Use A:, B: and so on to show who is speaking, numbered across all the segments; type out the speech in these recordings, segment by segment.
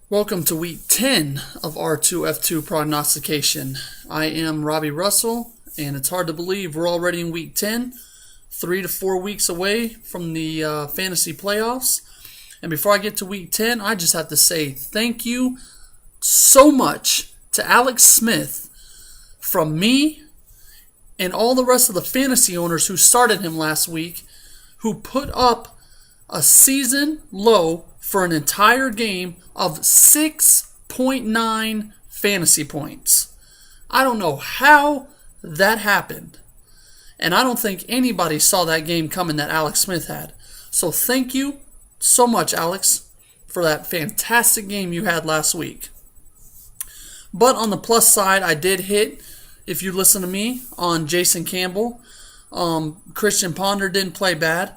A: Welcome to week 10 of R2 F2 Prognostication. I am Robbie Russell, and it's hard to believe we're already in week 10, 3 to 4 weeks away from the fantasy playoffs. And before I get to week 10, I just have to say thank you so much to Alex Smith from me and all the rest of the fantasy owners who started him last week, who put up a season low for an entire game of 6.9 fantasy points. I don't know how that happened. And I don't think anybody saw that game coming that Alex Smith had. So thank you so much, Alex, for that fantastic game you had last week. But on the plus side, I did hit, if you listen to me, on Jason Campbell. Christian Ponder didn't play bad.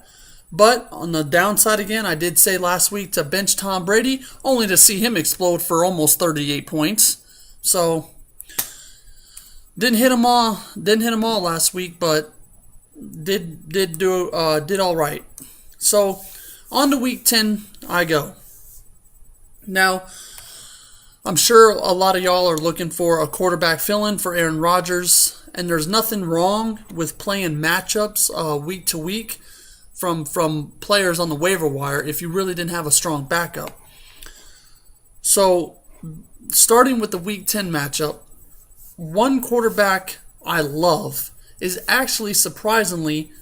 A: But on the downside again, I did say last week to bench Tom Brady, only to see him explode for almost 38 points. So didn't hit them all last week, but did all right. So on to week 10 I go. Now, I'm sure a lot of y'all are looking for a quarterback fill-in for Aaron Rodgers, and there's nothing wrong with playing matchups week to week from players on the waiver wire if you really didn't have a strong backup. So, starting with the Week 10 matchup, one quarterback I love is actually surprisingly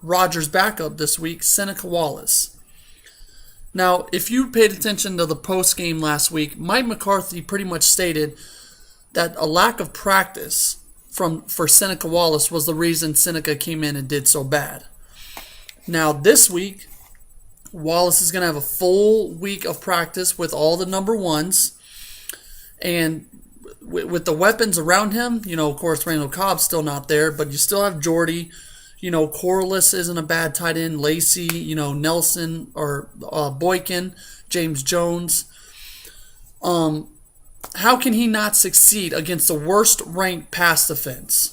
A: Rodgers' backup this week, Seneca Wallace. Now, if you paid attention to the post game last week, Mike McCarthy pretty much stated that a lack of practice for Seneca Wallace was the reason Seneca came in and did so bad. Now, this week, Wallace is going to have a full week of practice with all the number ones. And with the weapons around him, of course, Randall Cobb's still not there, but you still have Jordy. Corliss isn't a bad tight end. Lacey, Nelson or Boykin, James Jones. How can he not succeed against the worst-ranked pass defense?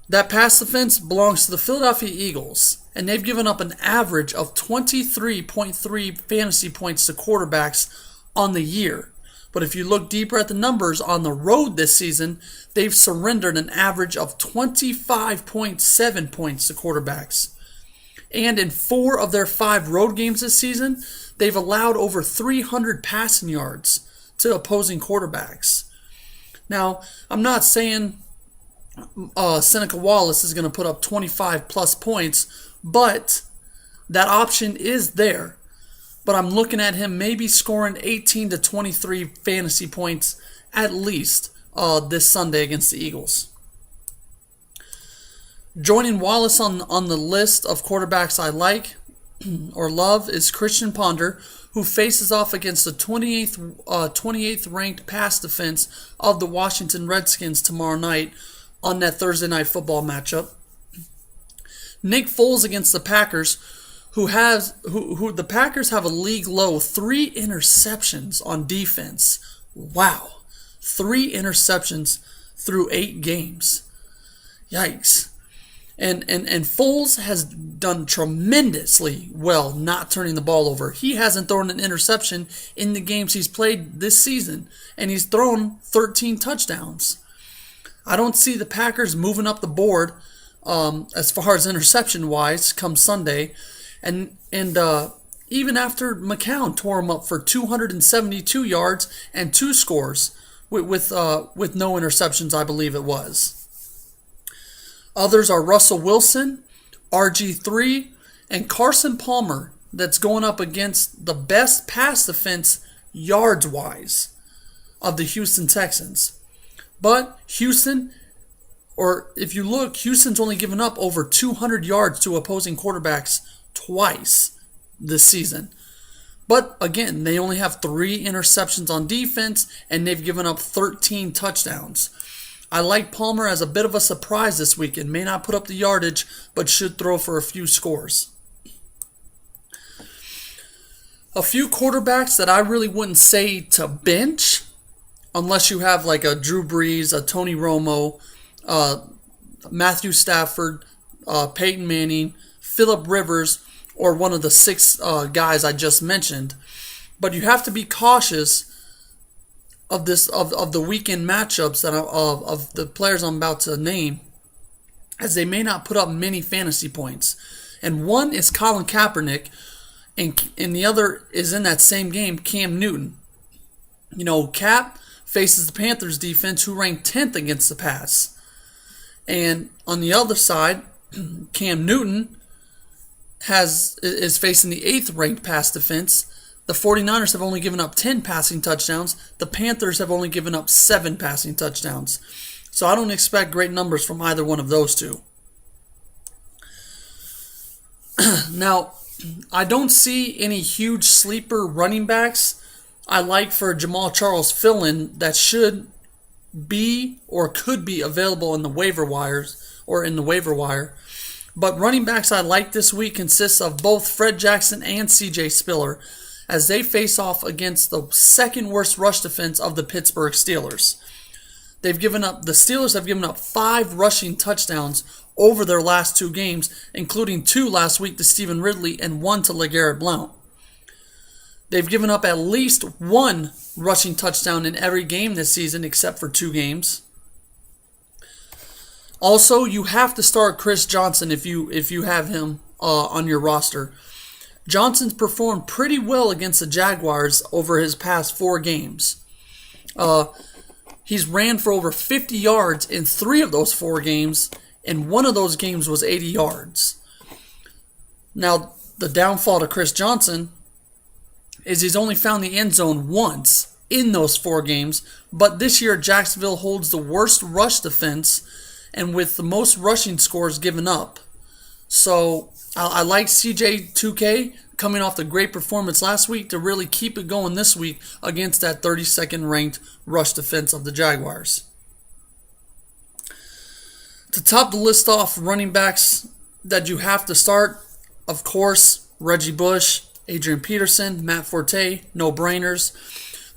A: That pass defense belongs to the Philadelphia Eagles, and they've given up an average of 23.3 fantasy points to quarterbacks on the year. But if you look deeper at the numbers on the road this season, they've surrendered an average of 25.7 points to quarterbacks. And in 4 of their 5 road games this season, they've allowed over 300 passing yards to opposing quarterbacks. Now, I'm not saying Seneca Wallace is going to put up 25 plus points, but that option is there. But I'm looking at him maybe scoring 18 to 23 fantasy points at least this Sunday against the Eagles. Joining Wallace on the list of quarterbacks I like or love is Christian Ponder, who faces off against the 28th ranked pass defense of the Washington Redskins tomorrow night on that Thursday night football matchup. Nick Foles against the Packers, who the Packers have a league low 3 interceptions on defense. Wow. 3 interceptions through 8 games. Yikes. And Foles has done tremendously well not turning the ball over. He hasn't thrown an interception in the games he's played this season, and he's thrown 13 touchdowns. I don't see the Packers moving up the board as far as interception-wise come Sunday. And even after McCown tore him up for 272 yards and 2 scores with no interceptions, I believe it was. Others are Russell Wilson, RG3, and Carson Palmer that's going up against the best pass defense yards-wise of the Houston Texans. But Houston, or if you look, Houston's only given up over 200 yards to opposing quarterbacks twice this season. But again, they only have 3 interceptions on defense, and they've given up 13 touchdowns. I like Palmer as a bit of a surprise this weekend. May not put up the yardage, but should throw for a few scores. A few quarterbacks that I really wouldn't say to bench, unless you have like a Drew Brees, a Tony Romo, Matthew Stafford, Peyton Manning, Phillip Rivers, or one of the 6 guys I just mentioned. But you have to be cautious of the weekend matchups of the players I'm about to name, as they may not put up many fantasy points. And one is Colin Kaepernick, and the other is in that same game, Cam Newton. Cap faces the Panthers defense, who ranked 10th against the pass. And on the other side, Cam Newton is facing the 8th ranked pass defense. The 49ers have only given up 10 passing touchdowns. The Panthers have only given up 7 passing touchdowns. So I don't expect great numbers from either one of those two. Now, I don't see any huge sleeper running backs I like for Jamal Charles fill-in that should be or could be available in the waiver wires or in the waiver wire. But running backs I like this week consists of both Fred Jackson and C.J. Spiller, as they face off against the second worst rush defense of the Pittsburgh Steelers. The Steelers have given up 5 rushing touchdowns over their last 2 games, including 2 last week to Stephen Ridley and 1 to LeGarrette Blount. They've given up at least 1 rushing touchdown in every game this season except for 2 games. Also, you have to start Chris Johnson if you have him on your roster. Johnson's performed pretty well against the Jaguars over his past 4 games. He's ran for over 50 yards in 3 of those 4 games, and 1 of those games was 80 yards. Now, the downfall to Chris Johnson is he's only found the end zone once in those 4 games, but this year Jacksonville holds the worst rush defense and with the most rushing scores given up. So I like CJ 2K coming off the great performance last week to really keep it going this week against that 32nd ranked rush defense of the Jaguars. To top the list off running backs that you have to start, of course, Reggie Bush, Adrian Peterson, Matt Forte, no-brainers.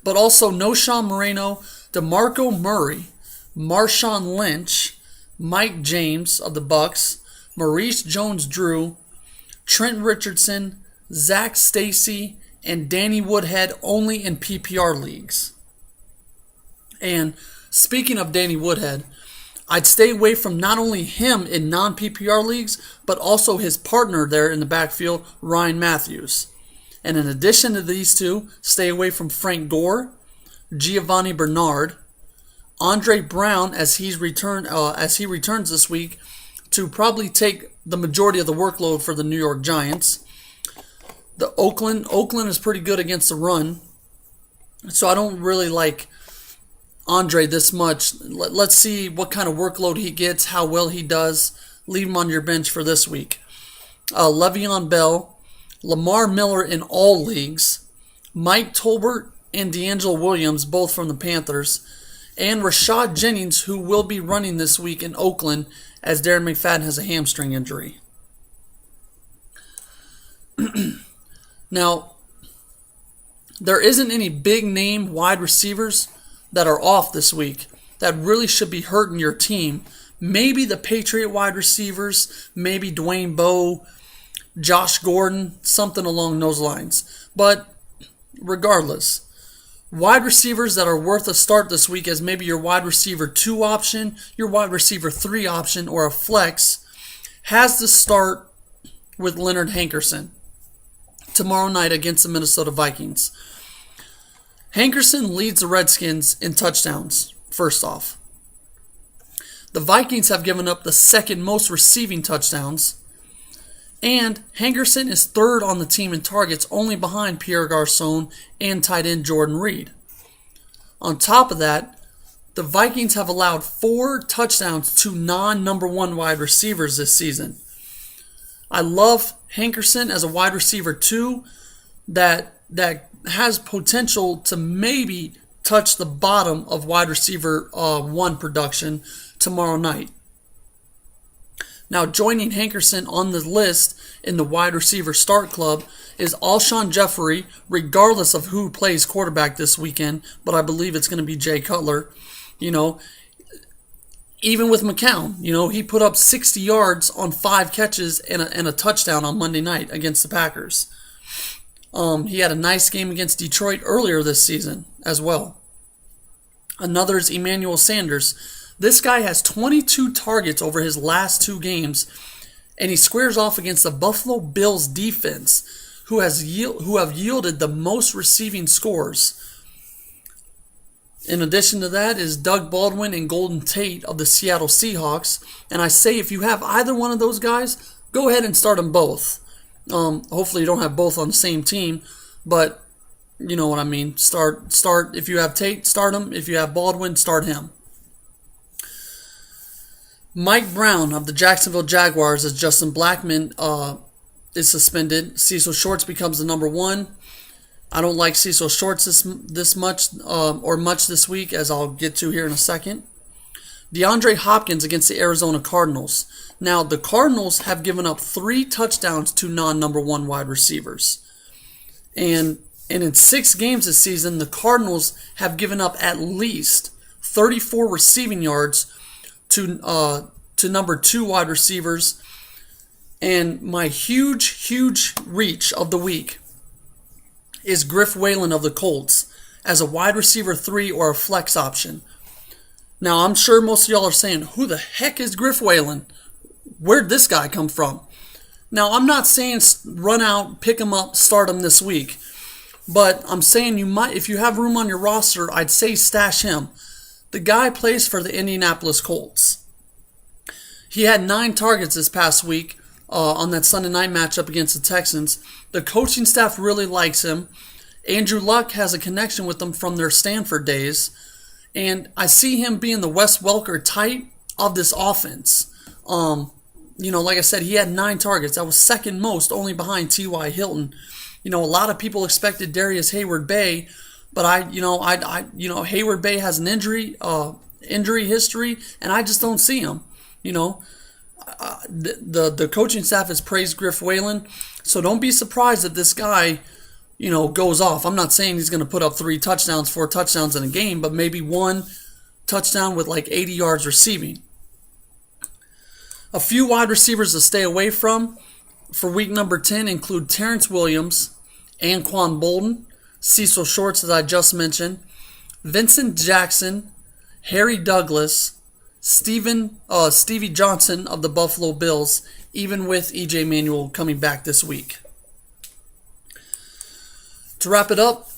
A: But also Noshawn Moreno, DeMarco Murray, Marshawn Lynch, Mike James of the Bucks, Maurice Jones-Drew, Trent Richardson, Zach Stacy, and Danny Woodhead only in PPR leagues. And speaking of Danny Woodhead, I'd stay away from not only him in non-PPR leagues, but also his partner there in the backfield, Ryan Matthews. And in addition to these two, stay away from Frank Gore, Giovanni Bernard, Andre Brown as he returns this week to probably take the majority of the workload for the New York Giants. Oakland is pretty good against the run, so I don't really like Andre this much. Let's see what kind of workload he gets, how well he does. Leave him on your bench for this week. Le'Veon Bell, Lamar Miller in all leagues, Mike Tolbert and D'Angelo Williams, both from the Panthers, and Rashad Jennings, who will be running this week in Oakland as Darren McFadden has a hamstring injury. Now, there isn't any big-name wide receivers that are off this week that really should be hurting your team. Maybe the Patriot wide receivers, maybe Dwayne Bowe, Josh Gordon, something along those lines. But regardless, wide receivers that are worth a start this week as maybe your wide receiver 2 option, your wide receiver 3 option, or a flex, has to start with Leonard Hankerson tomorrow night against the Minnesota Vikings. Hankerson leads the Redskins in touchdowns, first off. The Vikings have given up the second most receiving touchdowns, and Hankerson is third on the team in targets, only behind Pierre Garçon and tight end Jordan Reed. On top of that, the Vikings have allowed 4 touchdowns to non-number 1 wide receivers this season. I love Hankerson as a wide receiver 2 that has potential to maybe touch the bottom of wide receiver 1 production tomorrow night. Now, joining Hankerson on the list in the wide receiver start club is Alshon Jeffrey, regardless of who plays quarterback this weekend, but I believe it's going to be Jay Cutler. Even with McCown, he put up 60 yards on 5 catches and a touchdown on Monday night against the Packers. He had a nice game against Detroit earlier this season as well. Another is Emmanuel Sanders. This guy has 22 targets over his last 2 games, and he squares off against the Buffalo Bills defense, who have yielded the most receiving scores. In addition to that is Doug Baldwin and Golden Tate of the Seattle Seahawks. And I say if you have either one of those guys, go ahead and start them both. Hopefully you don't have both on the same team, but you know what I mean. Start. If you have Tate, start him. If you have Baldwin, start him. Mike Brown of the Jacksonville Jaguars, as Justin Blackmon is suspended. Cecil Shorts becomes the number 1. I don't like Cecil Shorts this much this week, as I'll get to here in a second. DeAndre Hopkins against the Arizona Cardinals. Now, the Cardinals have given up 3 touchdowns to non-number 1 wide receivers. And in 6 games this season, the Cardinals have given up at least 34 receiving yards to number 2 wide receivers. And my huge reach of the week is Griff Whalen of the Colts as a wide receiver 3 or a flex option. Now, I'm sure most of y'all are saying, who the heck is Griff Whalen? Where'd this guy come from? Now, I'm not saying run out, pick him up, start him this week. But I'm saying you might, if you have room on your roster, I'd say stash him. The guy plays for the Indianapolis Colts. He had 9 targets this past week on that Sunday night matchup against the Texans. The coaching staff really likes him. Andrew Luck has a connection with him from their Stanford days. And I see him being the Wes Welker type of this offense. Like I said, he had 9 targets. That was second most, only behind T.Y. Hilton. A lot of people expected Darius Hayward-Bay, but Hayward-Bay has an injury history, and I just don't see him. The coaching staff has praised Griff Whalen, so don't be surprised if this guy, goes off. I'm not saying he's going to put up 3 touchdowns, 4 touchdowns in a game, but maybe 1 touchdown with like 80 yards receiving. A few wide receivers to stay away from for week number 10 include Terrence Williams, Anquan Bolden, Cecil Shorts, as I just mentioned, Vincent Jackson, Harry Douglas, Stevie Johnson of the Buffalo Bills, even with E.J. Manuel coming back this week. To wrap it up,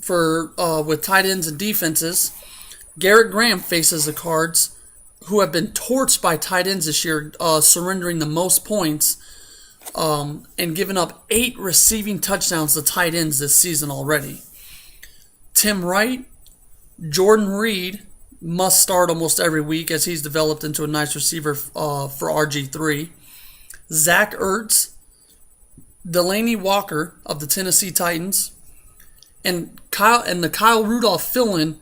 A: with tight ends and defenses, Garrett Graham faces the Cards, who have been torched by tight ends this year, surrendering the most points and giving up 8 receiving touchdowns to tight ends this season already. Tim Wright, Jordan Reed must start almost every week as he's developed into a nice receiver for RG3. Zach Ertz, Delaney Walker of the Tennessee Titans, and the Kyle Rudolph fill-in,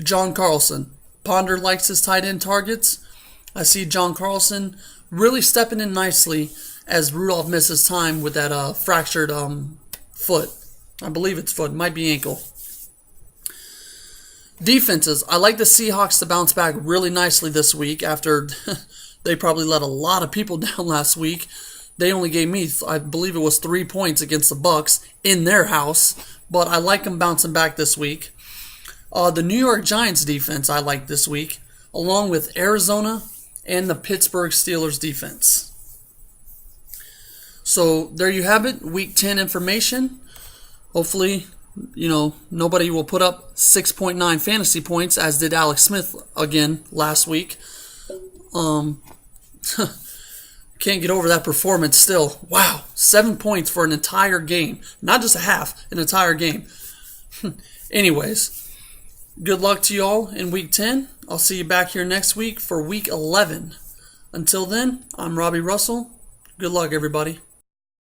A: John Carlson. Ponder likes his tight end targets. I see John Carlson really stepping in nicely as Rudolph misses time with that fractured foot. I believe it's foot, might be ankle. Defenses. I like the Seahawks to bounce back really nicely this week after they probably let a lot of people down last week. They only gave me, I believe it was 3 points against the Bucs in their house, but I like them bouncing back this week. The New York Giants defense I like this week, along with Arizona and the Pittsburgh Steelers defense. So there you have it, Week 10 information. Hopefully, nobody will put up 6.9 fantasy points, as did Alex Smith again last week. Can't get over that performance still. Wow, 7 points for an entire game. Not just a half, an entire game. Anyways, good luck to y'all in Week 10. I'll see you back here next week for Week 11. Until then, I'm Robbie Russell. Good luck, everybody.